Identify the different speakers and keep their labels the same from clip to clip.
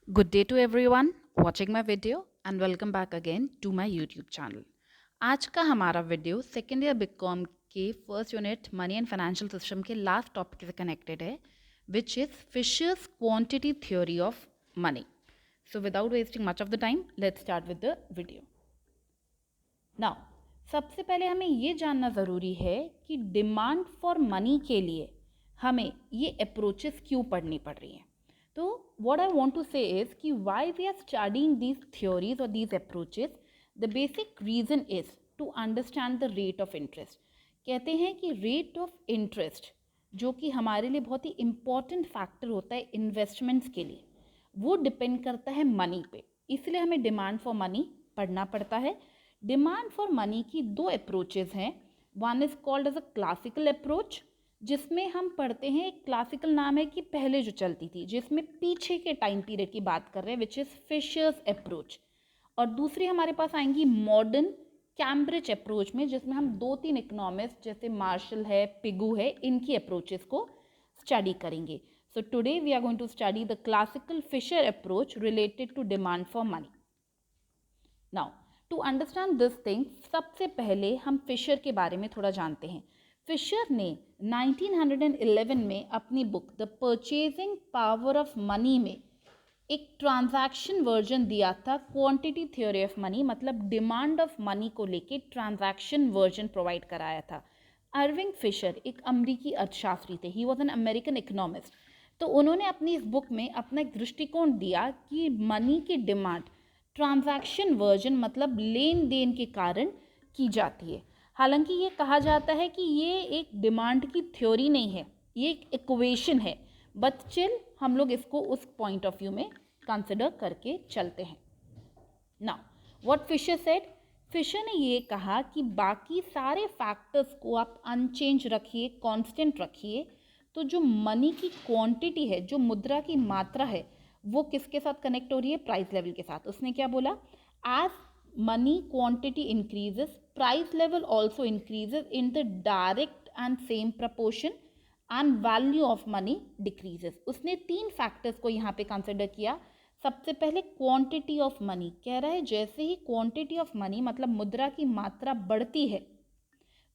Speaker 1: Good day to everyone watching my video and welcome back again to my YouTube channel. आज का हमारा video second year BCom के first unit money and financial system के last topic से connected है which is Fisher's quantity theory of money. So without wasting much of the time let's start with the video. Now सबसे पहले हमें ये जानना ज़रूरी है कि डिमांड फॉर मनी के लिए हमें ये अप्रोचेस क्यों पढ़नी पड़ रही हैं. तो what I want to say is कि why we are studying these theories or these approaches, the basic reason is to understand the rate of interest. कहते हैं कि rate of interest जो कि हमारे लिए बहुत ही important factor होता है इन्वेस्टमेंट्स के लिए, वो डिपेंड करता है मनी पे. इसलिए हमें डिमांड फॉर मनी पढ़ना पड़ता है. डिमांड फॉर मनी की दो अप्रोचेज हैं. One is called as a classical approach, जिसमें हम पढ़ते हैं, एक क्लासिकल नाम है कि पहले जो चलती थी, जिसमें पीछे के टाइम पीरियड की बात कर रहे हैं, विच इज़ फिशर्स अप्रोच. और दूसरी हमारे पास आएंगी मॉडर्न कैम्ब्रिज अप्रोच में, जिसमें हम 2-3 इकोनॉमिस्ट जैसे मार्शल है, पिगू है, इनकी अप्रोचेस को स्टडी करेंगे. So today we are going to study the classical Fisher approach related to demand for money. Now to understand this thing, सबसे पहले हम फिशर के बारे में थोड़ा जानते हैं. फिशर ने 1911 में अपनी book the purchasing power of money में एक ट्रांजैक्शन वर्जन दिया था क्वांटिटी थ्योरी ऑफ मनी, मतलब डिमांड ऑफ मनी को लेके ट्रांजैक्शन वर्जन प्रोवाइड कराया था. अर्विंग फिशर एक अमेरिकी अर्थशास्त्री थे. He was an American economist. तो उन्होंने अपनी इस बुक में अपना एक दृष्टिकोण दिया कि मनी की डिमांड ट्रांजैक्शन वर्जन मतलब लेन देन के कारण की जाती है. हालांकि ये कहा जाता है कि ये एक डिमांड की थ्योरी नहीं है, ये एक इक्वेशन है, बट स्टिल हम लोग इसको उस पॉइंट ऑफ व्यू में कंसिडर करके चलते हैं. Now what Fisher said, Fisher ने ये कहा कि बाकी सारे फैक्टर्स को आप अनचेंज रखिए, कांस्टेंट रखिए, तो जो मनी की क्वांटिटी है, जो मुद्रा की मात्रा है, वो किसके साथ कनेक्ट हो रही है? प्राइस लेवल के साथ. उसने क्या बोला? As money quantity increases, price level also increases in the direct and same proportion and value of money decreases. उसने 3 फैक्टर्स को यहाँ पे कंसिडर किया. सबसे पहले क्वांटिटी ऑफ मनी. कह रहा है जैसे ही क्वांटिटी ऑफ मनी मतलब मुद्रा की मात्रा बढ़ती है,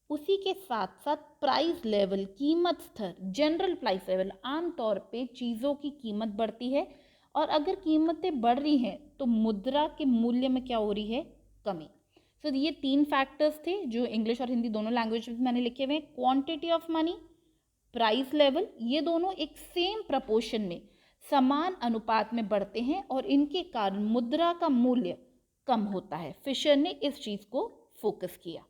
Speaker 1: उसी के साथ साथ प्राइस लेवल, कीमत स्तर, जनरल प्राइस लेवल, आमतौर पे चीज़ों की कीमत बढ़ती है. और अगर कीमतें बढ़ रही हैं तो मुद्रा के मूल्य में क्या हो रही है? कमी. सो ये 3 फैक्टर्स थे जो इंग्लिश और हिंदी दोनों लैंग्वेज में मैंने लिखे हुए हैं. Quantity of money, price level, ये दोनों एक सेम प्रपोर्शन में, समान अनुपात में बढ़ते हैं और इनके कारण मुद्रा का मूल्य कम होता है. फिशर ने इस चीज़ को फोकस किया.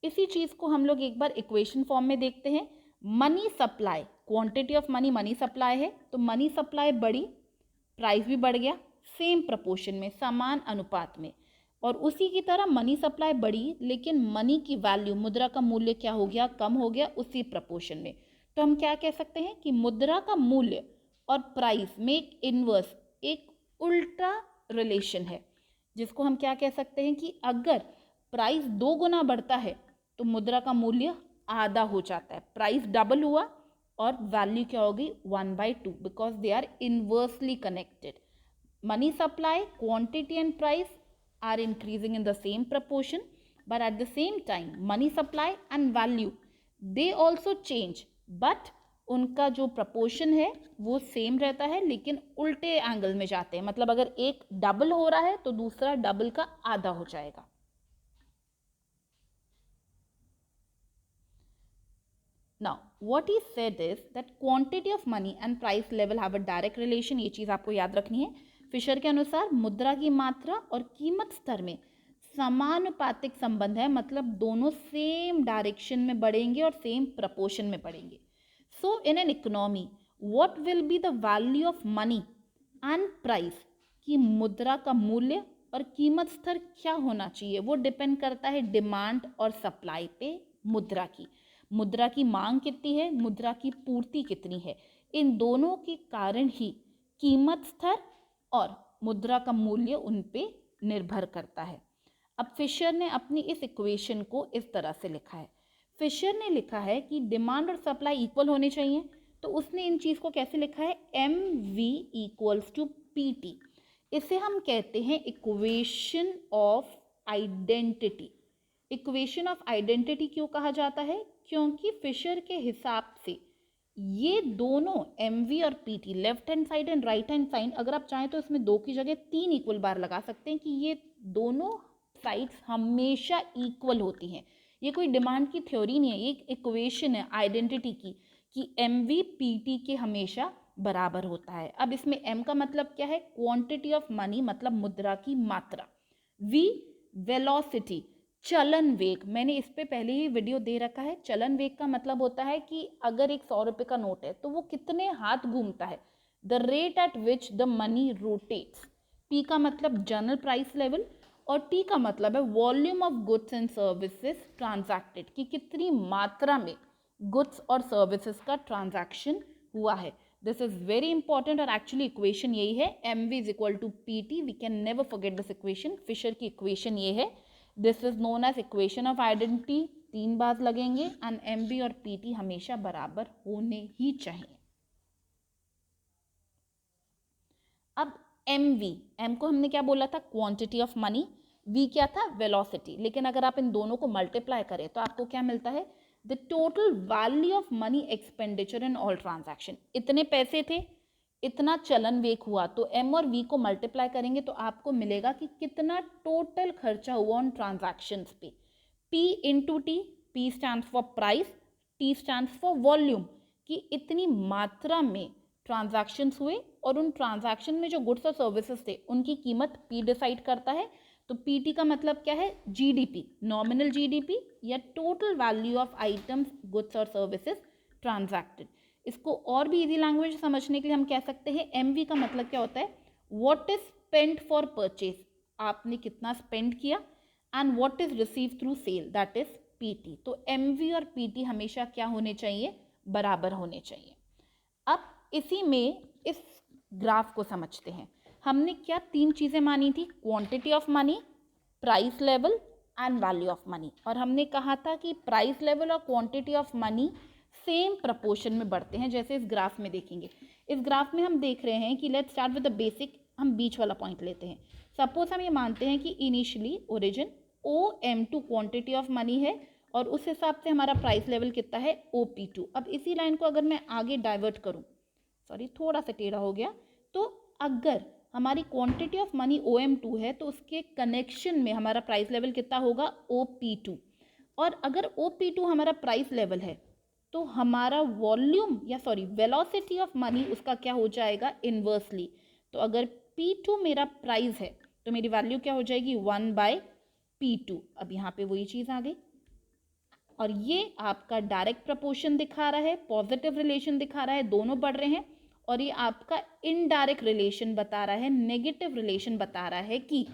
Speaker 1: इसी चीज़ को हम लोग एक बार इक्वेशन फॉर्म में देखते हैं. Money supply, quantity of money, money supply है, तो मनी सप्लाई बढ़ी, प्राइस भी बढ़ गया, सेम प्रपोर्शन में, समान अनुपात में. और उसी की तरह मनी सप्लाई बढ़ी, लेकिन मनी की वैल्यू, मुद्रा का मूल्य क्या हो गया? कम हो गया, उसी प्रपोर्शन में. तो हम क्या कह सकते हैं कि मुद्रा का मूल्य और प्राइस में एक इनवर्स, एक उल्टा रिलेशन है, जिसको हम क्या कह सकते हैं कि अगर प्राइस 2 गुना बढ़ता है तो मुद्रा का मूल्य आधा हो जाता है. प्राइस डबल हुआ और वैल्यू क्या हो गई? 1/2, because they are inversely connected. Money supply, quantity and price are increasing in the same proportion, but at the same time money supply and value they also change, but उनका जो proportion है वो same रहता है, लेकिन उल्टे angle में जाते हैं. मतलब अगर एक डबल हो रहा है तो दूसरा डबल का आधा हो जाएगा. Now, what he said is that quantity of money and price level have a direct relation. ये चीज़ आपको याद रखनी है. फिशर के अनुसार मुद्रा की मात्रा और कीमत स्तर में समानुपातिक संबंध है, मतलब दोनों सेम डायरेक्शन में बढ़ेंगे और सेम प्रपोर्शन में बढ़ेंगे. So in an economy what will be the value of money and price, कि मुद्रा का मूल्य और कीमत स्तर क्या होना चाहिए, वो डिपेंड करता है डिमांड और सप्लाई पे. मुद्रा की मांग कितनी है, मुद्रा की पूर्ति कितनी है, इन दोनों के कारण ही कीमत स्तर और मुद्रा का मूल्य उन पे निर्भर करता है. अब फिशर ने अपनी इस इक्वेशन को इस तरह से लिखा है. फिशर ने लिखा है कि डिमांड और सप्लाई इक्वल होने चाहिए, तो उसने इन चीज़ को कैसे लिखा है, M V equals to P T. इसे हम कहते हैं equation of identity. Equation of identity क्यों कहा जाता है, क्योंकि फिशर के हिसाब से ये दोनों एम वी और P T, left hand side and right hand side, अगर आप चाहें तो इसमें 2 की जगह 3 इक्वल बार लगा सकते हैं कि ये दोनों साइड्स हमेशा इक्वल होती हैं। ये कोई डिमांड की थ्योरी नहीं है, ये एक इक्वेशन है आइडेंटिटी की कि एम वी पी टी के हमेशा बराबर होता है। अब इसमें एम का मतलब क्या है, क्वांटिटी ऑफ मनी, मतलब मुद्रा की मात्रा। वी वेलोसिटी, चलन वेग, मैंने इस पे पहले ही वीडियो दे रखा है। चलन वेग का मतलब होता है कि अगर एक 100 रुपये का नोट है तो वो कितने हाथ घूमता है, the rate at which the money rotates. P का मतलब जनरल प्राइस लेवल और टी का मतलब है volume of goods and services transacted, कि कितनी मात्रा में गुड्स और सर्विसेज का ट्रांजैक्शन हुआ है। दिस इज वेरी इंपॉर्टेंट और एक्चुअली इक्वेशन यही है, M V is equal to P T. We can never forget this equation, Fisher की इक्वेशन ये है। This is known as equation of identity, 3 बार लगेंगे एंड एम वी और P T हमेशा बराबर होने ही चाहिए। अब एम वी, एम को हमने क्या बोला था, क्वांटिटी ऑफ मनी, वी क्या था, वेलोसिटी। लेकिन अगर आप इन दोनों को मल्टीप्लाई करें तो आपको क्या मिलता है, the total value of money expenditure in all transaction. इतने पैसे थे, इतना चलन वेग हुआ, तो एम और वी को मल्टीप्लाई करेंगे तो आपको मिलेगा कि कितना टोटल खर्चा हुआ ऑन ट्रांजैक्शंस पे। P into T, P stand for price, T stand for volume, कि इतनी मात्रा में ट्रांजैक्शंस हुए और उन ट्रांजैक्शन में जो गुड्स और सर्विसेज थे उनकी कीमत P डिसाइड करता है। तो PT का मतलब क्या है, GDP, नॉमिनल GDP या total value of items goods और सर्विसेज ट्रांजैक्टेड। इसको और भी इजी लैंग्वेज समझने के लिए हम कह सकते हैं MV का मतलब क्या होता है, what is spent for purchase, आपने कितना स्पेंड किया, and what is receive through sale, that is PT। तो MV और PT हमेशा क्या होने चाहिए, बराबर होने चाहिए। अब इसी में इस ग्राफ को समझते हैं। हमने क्या 3 चीज़ें मानी थी, quantity of money, price level and value of money. और हमने कहा था कि प्राइस लेवल और quantity of money same proportion में बढ़ते हैं, जैसे इस ग्राफ में देखेंगे। इस ग्राफ में हम देख रहे हैं कि let's start with the basic, हम बीच वाला पॉइंट लेते हैं। सपोज हम ये मानते हैं कि initially origin OM2 quantity of money है और उस हिसाब से हमारा प्राइस लेवल कितना है, OP2। अब इसी लाइन को अगर मैं आगे डाइवर्ट करूं, सॉरी थोड़ा सा टेढ़ा हो गया, तो अगर हमारी क्वांटिटी ऑफ मनी OM2 है तो उसके कनेक्शन में हमारा प्राइस लेवल कितना होगा, OP2। और अगर OP2 हमारा प्राइस लेवल है तो हमारा वॉल्यूम या सॉरी वेलोसिटी ऑफ मनी उसका क्या हो जाएगा, इन्वर्सली। तो अगर P2 मेरा प्राइस है तो मेरी वैल्यू क्या हो जाएगी, 1/P2। अब यहाँ पे वही चीज़ आ गई और ये आपका डायरेक्ट प्रपोर्शन दिखा रहा है, पॉजिटिव रिलेशन दिखा रहा है, दोनों बढ़ रहे हैं। और ये आपका इनडायरेक्ट रिलेशन बता रहा है, नेगेटिव रिलेशन बता रहा है कि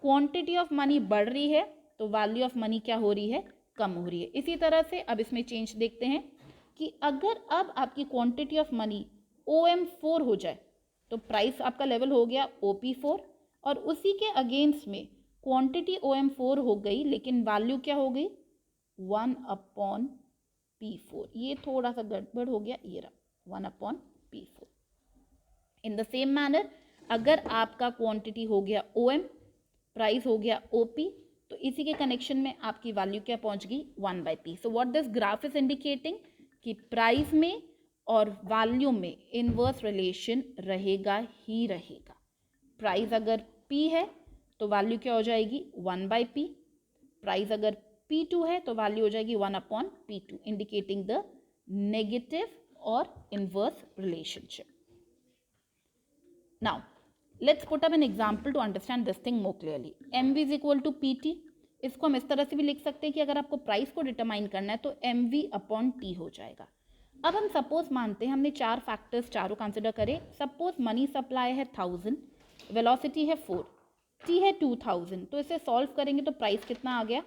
Speaker 1: क्वांटिटी ऑफ मनी बढ़ रही है तो वैल्यू ऑफ मनी क्या हो रही है, कम हो रही है। इसी तरह से अब इसमें चेंज देखते हैं कि अगर अब आपकी क्वांटिटी ऑफ मनी OM4 हो जाए तो प्राइस आपका लेवल हो गया OP4, और उसी के अगेंस्ट में क्वांटिटी OM4 हो गई लेकिन वैल्यू क्या हो गई, 1/P4। ये थोड़ा सा गड़बड़ हो गया, ये रहा 1/P4। In the same manner अगर आपका क्वांटिटी हो गया OM, प्राइस हो गया OP, तो इसी के कनेक्शन में आपकी वैल्यू क्या पहुंच गई, 1/P। So what this graph is indicating कि प्राइस में और वैल्यू में इनवर्स रिलेशन रहेगा ही रहेगा। प्राइस अगर P है तो वैल्यू क्या हो जाएगी, 1/P। प्राइस अगर P2 है तो वैल्यू हो जाएगी 1/P2, इंडिकेटिंग द नेगेटिव और inverse relationship. Now, let's put up an example to understand this thing more clearly. MV is equal to PT. इसको हम इस तरह से भी लिख सकते हैं कि अगर आपको प्राइस को डिटरमाइन करना है तो MV/T हो जाएगा। अब हम सपोज मानते हैं हमने 4 फैक्टर्स चारों कंसिडर करें। सपोज मनी सप्लाई है 1000, वेलोसिटी है 4, T है 2000, तो इसे सॉल्व करेंगे तो प्राइस कितना आ गया,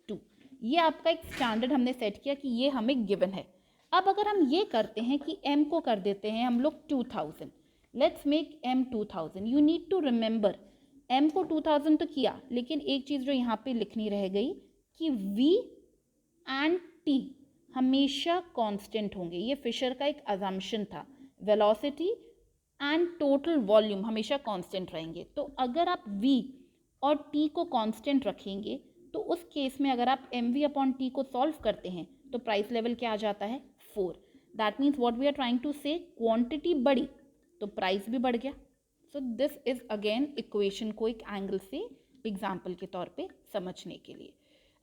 Speaker 1: 2। ये आपका एक स्टैंडर्ड हमने सेट किया कि ये हमें गिवन है। अब अगर हम ये करते हैं कि M को कर देते हैं हम लोग 2000, let's make M 2000। You need to remember M को 2000 तो किया, लेकिन एक चीज़ जो यहाँ पे लिखनी रह गई कि V एंड T हमेशा कांस्टेंट होंगे। ये फिशर का एक अजम्पशन था। वेलोसिटी एंड टोटल वॉल्यूम हमेशा कांस्टेंट रहेंगे। तो अगर आप v और t को कांस्टेंट रखेंगे तो उस केस में अगर आप mv अपॉन t को सॉल्व करते हैं तो प्राइस लेवल क्या आ जाता है 4। That means what we are trying to say, quantity बढ़ी तो प्राइस भी बढ़ गया। So this is again equation को एक एंगल से एग्जाम्पल के तौर पे समझने के लिए।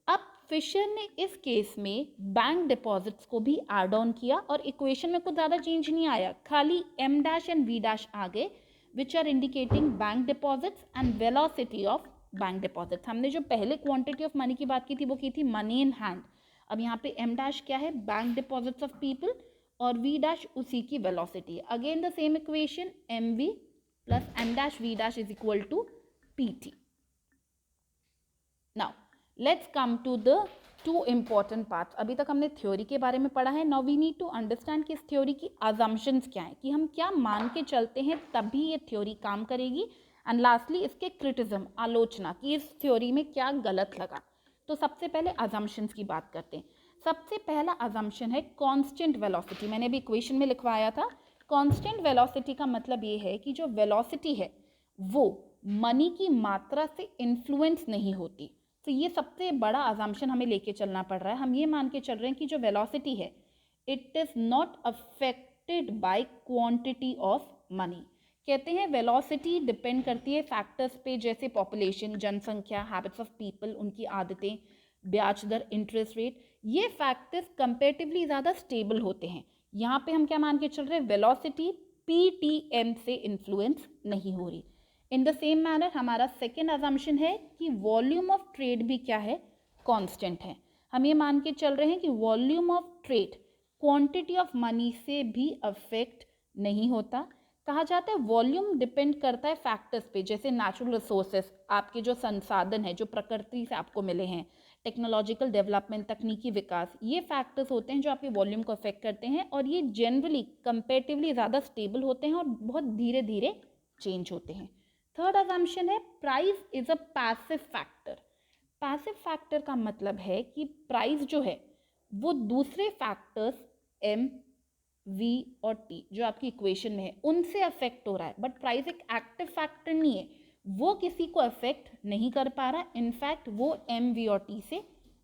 Speaker 1: अब फिशर ने इस केस में बैंक डिपॉजिट्स को भी ऐड ऑन किया और इक्वेशन में कुछ ज़्यादा चेंज नहीं आया, खाली m dash and v dash आ गए which are indicating bank deposits and velocity of bank deposits. हमने जो पहले क्वांटिटी ऑफ मनी की बात की थी वो की थी मनी इन हैंड। अब यहाँ पे m डैश क्या है, बैंक डिपॉजिट्स ऑफ पीपल, और v डैश उसी की velocity. Again the same equation, mv plus m dash v dash is equal to pt। Now let's come to the two important parts. अभी तक हमने theory के बारे में पढ़ा है। Now we need to understand कि इस थ्योरी की अजम्पशंस क्या है, कि हम क्या मान के चलते हैं तभी ये थ्योरी काम करेगी। एंड लास्टली इसके क्रिटिज्म, आलोचना, कि इस थ्योरी में क्या गलत लगा। तो सबसे पहले अजम्पशंस की बात करते हैं। सबसे पहला अजम्पशन है कांस्टेंट वेलोसिटी। मैंने अभी इक्वेशन में लिखवाया था। कांस्टेंट वेलोसिटी का मतलब ये है कि जो वेलोसिटी है वो मनी की मात्रा से इन्फ्लुएंस नहीं होती। तो ये सबसे बड़ा अजम्पशन हमें लेके चलना पड़ रहा है। हम ये मान के चल रहे हैं कि जो वेलोसिटी है it is not affected by quantity of money. कहते हैं वेलोसिटी डिपेंड करती है फैक्टर्स पे, जैसे पॉपुलेशन, जनसंख्या, हैबिट्स ऑफ पीपल, उनकी आदतें, ब्याज दर, इंटरेस्ट रेट। ये फैक्टर्स कंपेरेटिवली ज़्यादा स्टेबल होते हैं। यहाँ पे हम क्या मान के चल रहे हैं, वेलोसिटी PTM से इन्फ्लुएंस नहीं हो रही। इन द सेम मैनर हमारा सेकेंड अजम्पशन है कि वॉल्यूम ऑफ ट्रेड भी क्या है, कांस्टेंट है। हम ये मान के चल रहे हैं कि volume of trade quantity of money से भी अफेक्ट नहीं होता। कहा जाता है वॉल्यूम डिपेंड करता है फैक्टर्स पे, जैसे नेचुरल रिसोर्सेस, आपके जो संसाधन है जो प्रकृति से आपको मिले हैं, टेक्नोलॉजिकल डेवलपमेंट, तकनीकी विकास, ये फैक्टर्स होते हैं जो आपके वॉल्यूम को अफेक्ट करते हैं। और ये जनरली कंपेरेटिवली ज़्यादा स्टेबल होते हैं और बहुत धीरे धीरे चेंज होते हैं। थर्ड अजम्पशन है price is a passive factor. Passive factor का मतलब है कि प्राइस जो है वो दूसरे फैक्टर्स m, v और t जो आपकी इक्वेशन में है उनसे अफेक्ट हो रहा है, बट प्राइस एक एक्टिव फैक्टर नहीं है, वो किसी को अफेक्ट नहीं कर पा रहा। इनफैक्ट वो m, v और t से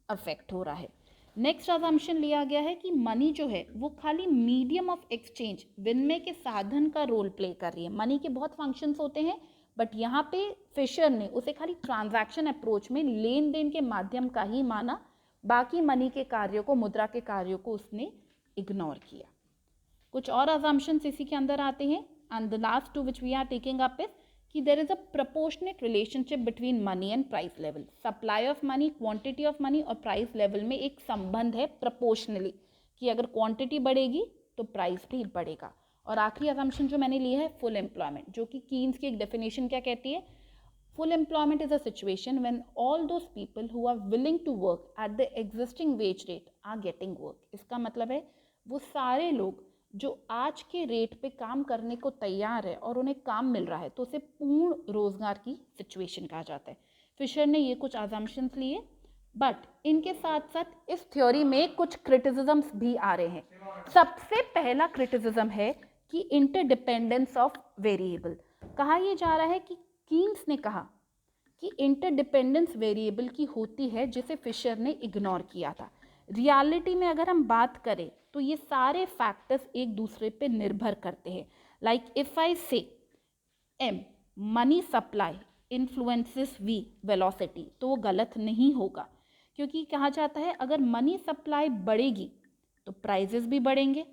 Speaker 1: अफेक्ट हो रहा है। नेक्स्ट अजम्पशन लिया गया है कि मनी जो है वो खाली मीडियम ऑफ एक्सचेंज, विनिमय के साधन का रोल प्ले कर रही है। मनी के बहुत फंक्शंस होते हैं, बट यहाँ पे फिशर ने उसे खाली ट्रांजैक्शन अप्रोच में लेन देन के माध्यम का ही माना, बाकी मनी के कार्यों को, मुद्रा के कार्यों को उसने इग्नोर किया। कुछ और अजम्पशंस इसी के अंदर आते हैं and the last two which we are taking up is कि there is a proportionate relationship between money and price level. Supply of money, quantity of money और प्राइस लेवल में एक संबंध है प्रोपोर्शनली, कि अगर क्वांटिटी बढ़ेगी तो प्राइस भी बढ़ेगा। और आखिरी असम्पशन जो मैंने लिया है फुल एम्प्लॉयमेंट, जो कि कीन्स की एक डेफिनेशन क्या कहती है, full employment is a situation when all those people who are willing to work at the existing wage rate are getting work. इसका मतलब है वो सारे लोग जो आज के रेट पे काम करने को तैयार है और उन्हें काम मिल रहा है, तो उसे पूर्ण रोजगार की सिचुएशन कहा जाता है। फिशर ने ये कुछ असम्पशंस लिए, बट इनके साथ साथ इस थ्योरी में कुछ क्रिटिसिज्म्स भी आ रहे हैं। सबसे पहला क्रिटिसिज्म है कि इंटरडिपेंडेंस ऑफ वेरिएबल। कहा यह जा रहा है कि कीन्स ने कहा कि इंटरडिपेंडेंस वेरिएबल की होती है, जिसे फिशर ने इग्नोर किया था। रियलिटी में अगर हम बात करें तो ये सारे फैक्टर्स एक दूसरे पे निर्भर करते हैं। लाइक इफ आई से m money supply influences v velocity, तो वो गलत नहीं होगा, क्योंकि कहा जाता है अगर मनी सप्लाई बढ़ेगी तो प्राइजेस भी बढ़ेंगे,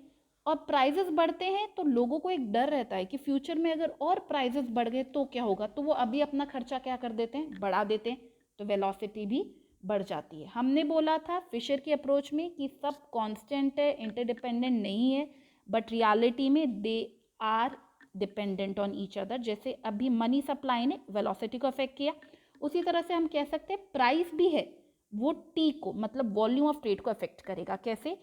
Speaker 1: और प्राइजेस बढ़ते हैं तो लोगों को एक डर रहता है कि फ्यूचर में अगर और प्राइजेस बढ़ गए तो क्या होगा, तो वो अभी अपना खर्चा क्या कर देते हैं, बढ़ा देते हैं, तो वेलोसिटी भी बढ़ जाती है। हमने बोला था फिशर की अप्रोच में कि सब कांस्टेंट है, इंटरडिपेंडेंट नहीं है, बट रियलिटी में they are dependent on each other. जैसे अभी मनी सप्लाई ने वेलोसिटी को अफेक्ट किया, उसी तरह से हम कह सकते हैं प्राइस भी है वो टी को, मतलब वॉल्यूम ऑफ ट्रेड को अफेक्ट करेगा। कैसे,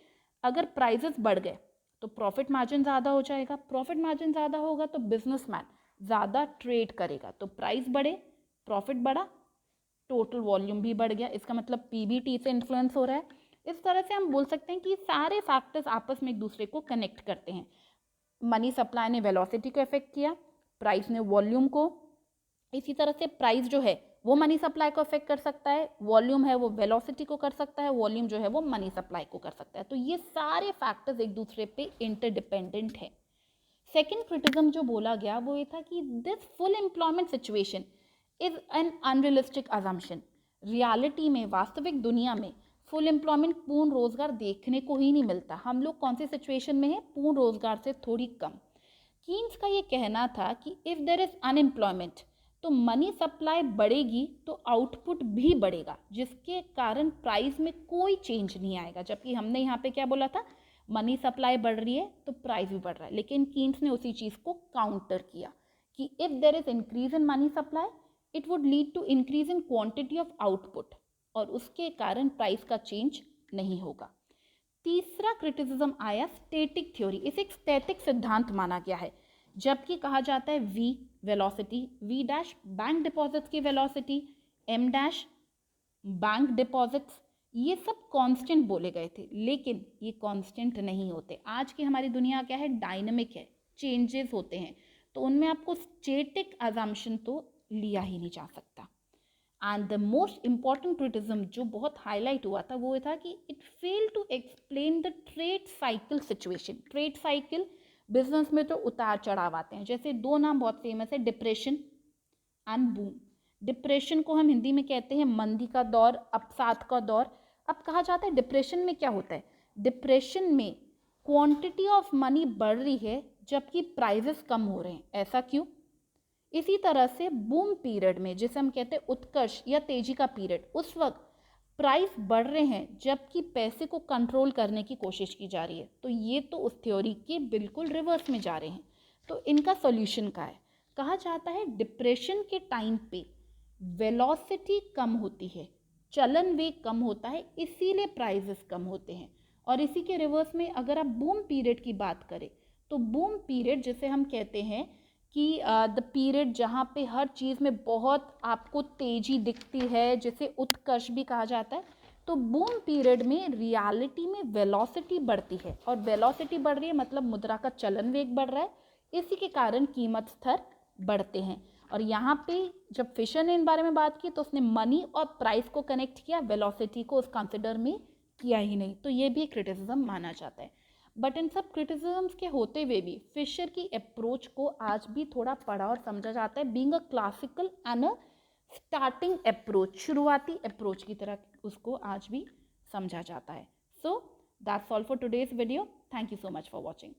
Speaker 1: अगर प्राइजेस बढ़ गए तो प्रॉफिट मार्जिन ज़्यादा हो जाएगा, प्रॉफिट मार्जिन ज़्यादा होगा तो बिजनेसमैन ज़्यादा ट्रेड करेगा, तो प्राइस बढ़े, प्रॉफिट बढ़ा, टोटल वॉल्यूम भी बढ़ गया। इसका मतलब पीबीटी से इन्फ्लुएंस हो रहा है। इस तरह से हम बोल सकते हैं कि सारे फैक्टर्स आपस में एक दूसरे को कनेक्ट करते हैं। मनी सप्लाई ने वेलोसिटी को अफेक्ट किया, प्राइस ने वॉल्यूम को, इसी तरह से प्राइस जो है वो मनी सप्लाई को अफेक्ट कर सकता है, वॉल्यूम है वो वेलोसिटी को कर सकता है, वॉल्यूम जो है वो मनी सप्लाई को कर सकता है। तो ये सारे फैक्टर्स एक दूसरे पे इंटरडिपेंडेंट है। सेकेंड क्रिटिज्म जो बोला गया वो ये था कि this full employment situation is an unrealistic assumption. Reality में, वास्तविक दुनिया में फुल एम्प्लॉयमेंट, पूर्ण रोजगार देखने को ही नहीं मिलता। हम लोग कौन सी सिचुएशन में है? पूर्ण रोजगार से थोड़ी कम। कीन्स का ये कहना था कि इफ देयर इज अनएम्प्लॉयमेंट तो मनी सप्लाई बढ़ेगी तो आउटपुट भी बढ़ेगा, जिसके कारण प्राइस में कोई चेंज नहीं आएगा। जबकि हमने यहाँ पे क्या बोला था? मनी सप्लाई बढ़ रही है तो प्राइस भी बढ़ रहा है। लेकिन कीन्स ने उसी चीज़ को काउंटर किया कि if there is increase in money supply it would lead to increase in quantity of output, और उसके कारण प्राइस का चेंज नहीं होगा। तीसरा क्रिटिसिज्म आया स्टैटिक थ्योरी। इसे एक स्टैटिक सिद्धांत माना गया है, जबकि कहा जाता है v velocity, v dash bank deposits की velocity, m dash bank deposits, ये सब कांस्टेंट बोले गए थे, लेकिन ये कांस्टेंट नहीं होते। आज की हमारी दुनिया क्या है? डायनामिक है, चेंजेस होते हैं, तो उनमें आपको स्टैटिक अजम्पशन तो लिया ही नहीं जा सकता। And the most important criticism जो बहुत हाईलाइट हुआ था वो था कि it fail to explain the trade cycle situation. Trade cycle, business में तो उतार चढ़ाव आते हैं, जैसे दो नाम बहुत फेमस है, डिप्रेशन एंड बूम। डिप्रेशन को हम हिंदी में कहते हैं मंदी का दौर, अवसाद का दौर। अब कहा जाता है डिप्रेशन में क्या होता है? डिप्रेशन में क्वांटिटी ऑफ मनी बढ़ रही है जबकि प्राइजेस कम हो रहे हैं। ऐसा क्यों? इसी तरह से बूम पीरियड में, जिसे हम कहते हैं उत्कर्ष या तेजी का पीरियड, उस वक्त प्राइस बढ़ रहे हैं जबकि पैसे को कंट्रोल करने की कोशिश की जा रही है। तो ये तो उस थ्योरी के बिल्कुल रिवर्स में जा रहे हैं। तो इनका सॉल्यूशन क्या है? कहा जाता है डिप्रेशन के टाइम पे वेलोसिटी कम होती है, चलन वेग कम होता है, इसीलिए प्राइजेस कम होते हैं। और इसी के रिवर्स में अगर आप बूम पीरियड की बात करें तो बूम पीरियड, जिसे हम कहते हैं कि द पीरियड जहाँ पे हर चीज़ में बहुत आपको तेजी दिखती है, जिसे उत्कर्ष भी कहा जाता है, तो बूम पीरियड में रियलिटी में वेलोसिटी बढ़ती है, और वेलोसिटी बढ़ रही है मतलब मुद्रा का चलन वेग बढ़ रहा है, इसी के कारण कीमत स्तर बढ़ते हैं। और यहाँ पे जब फिशर ने इन बारे में बात की तो उसने मनी और प्राइस को कनेक्ट किया, वेलोसिटी को उस कंसिडर में किया ही नहीं। तो ये भी क्रिटिसिज्म माना जाता है। बट इन सब क्रिटिसिज्म्स के होते हुए भी फिशर की अप्रोच को आज भी थोड़ा पढ़ा और समझा जाता है, being a classical and a starting approach, शुरुआती अप्रोच की तरह उसको आज भी समझा जाता है। So that's all for today's video. Thank you so much for watching.